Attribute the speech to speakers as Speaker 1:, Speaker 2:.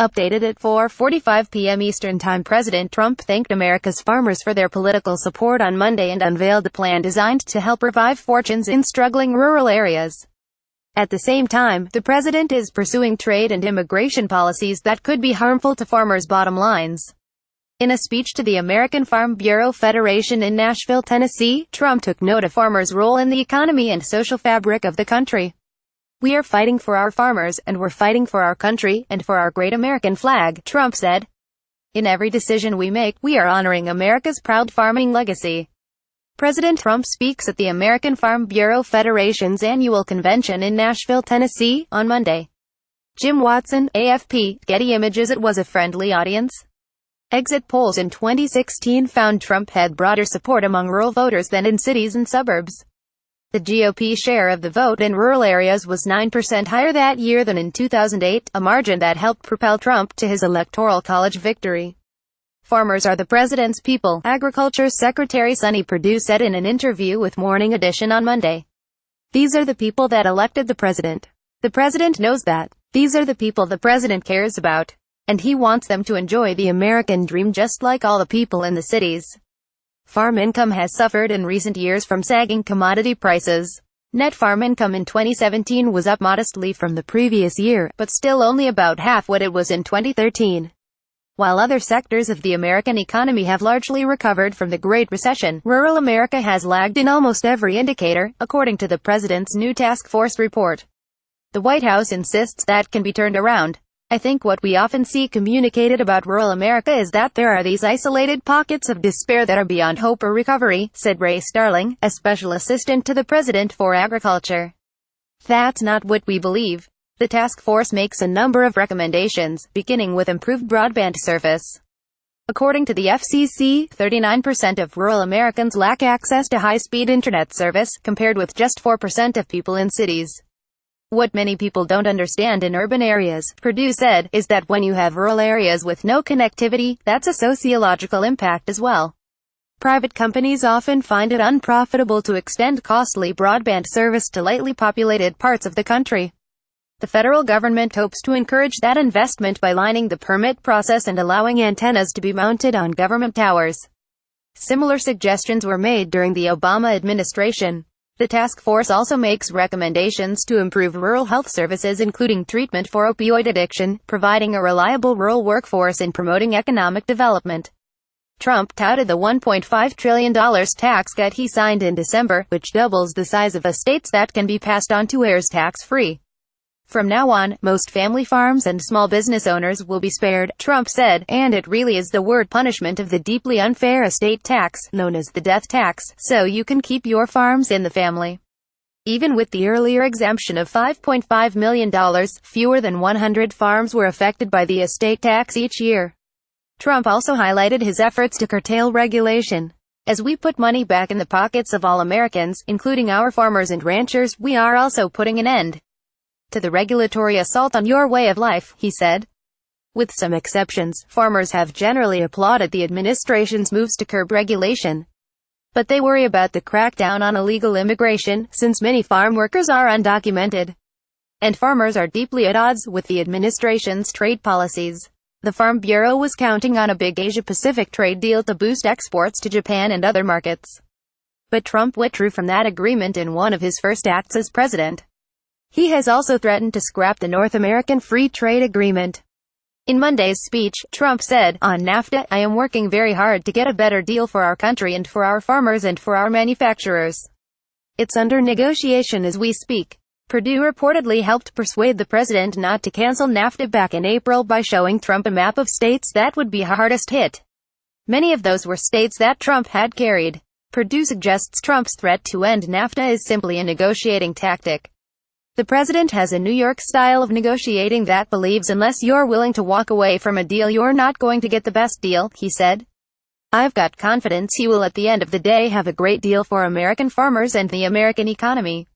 Speaker 1: Updated at 4:45 p.m. Eastern Time, President Trump thanked America's farmers for their political support on Monday and unveiled a plan designed to help revive fortunes in struggling rural areas. At the same time, the president is pursuing trade and immigration policies that could be harmful to farmers' bottom lines. In a speech to the American Farm Bureau Federation in Nashville, Tennessee, Trump took note of farmers' role in the economy and social fabric of the country. "We are fighting for our farmers, and we're fighting for our country, and for our great American flag," Trump said. "In every decision we make, we are honoring America's proud farming legacy." President Trump speaks at the American Farm Bureau Federation's annual convention in Nashville, Tennessee, on Monday. Jim Watson, AFP, Getty Images. It was a friendly audience. Exit polls in 2016 found Trump had broader support among rural voters than in cities and suburbs. The GOP share of the vote in rural areas was 9% higher that year than in 2008, a margin that helped propel Trump to his Electoral College victory. "Farmers are the president's people," Agriculture Secretary Sonny Perdue said in an interview with Morning Edition on Monday. "These are the people that elected the president. The president knows that. These are the people the president cares about. And he wants them to enjoy the American dream just like all the people in the cities." Farm income has suffered in recent years from sagging commodity prices. Net farm income in 2017 was up modestly from the previous year, but still only about half what it was in 2013. While other sectors of the American economy have largely recovered from the Great Recession, rural America has lagged in almost every indicator, according to the president's new task force report. The White House insists that can be turned around. "I think what we often see communicated about rural America is that there are these isolated pockets of despair that are beyond hope or recovery," said Ray Starling, a special assistant to the president for agriculture. "That's not what we believe." The task force makes a number of recommendations, beginning with improved broadband service. According to the FCC, 39% of rural Americans lack access to high-speed internet service, compared with just 4% of people in cities. "What many people don't understand in urban areas," Perdue said, "is that when you have rural areas with no connectivity, that's a sociological impact as well. Private companies often find it unprofitable to extend costly broadband service to lightly populated parts of the country. The federal government hopes to encourage that investment by lining the permit process and allowing antennas to be mounted on government towers." Similar suggestions were made during the Obama administration. The task force also makes recommendations to improve rural health services, including treatment for opioid addiction, providing a reliable rural workforce, and promoting economic development. Trump touted the $1.5 trillion tax cut he signed in December, which doubles the size of estates that can be passed on to heirs tax-free. "From now on, most family farms and small business owners will be spared," Trump said, "and it really is the word punishment of the deeply unfair estate tax, known as the death tax, so you can keep your farms in the family." Even with the earlier exemption of $5.5 million, fewer than 100 farms were affected by the estate tax each year. Trump also highlighted his efforts to curtail regulation. "As we put money back in the pockets of all Americans, including our farmers and ranchers, we are also putting an end to the regulatory assault on your way of life," he said. With some exceptions, farmers have generally applauded the administration's moves to curb regulation. But they worry about the crackdown on illegal immigration, since many farm workers are undocumented. And farmers are deeply at odds with the administration's trade policies. The Farm Bureau was counting on a big Asia-Pacific trade deal to boost exports to Japan and other markets. But Trump withdrew from that agreement in one of his first acts as president. He has also threatened to scrap the North American Free Trade Agreement. In Monday's speech, Trump said, "On NAFTA, I am working very hard to get a better deal for our country and for our farmers and for our manufacturers. It's under negotiation as we speak." Perdue reportedly helped persuade the president not to cancel NAFTA back in April by showing Trump a map of states that would be hardest hit. Many of those were states that Trump had carried. Perdue suggests Trump's threat to end NAFTA is simply a negotiating tactic. "The president has a New York style of negotiating that believes unless you're willing to walk away from a deal you're not going to get the best deal," he said. "I've got confidence he will at the end of the day have a great deal for American farmers and the American economy."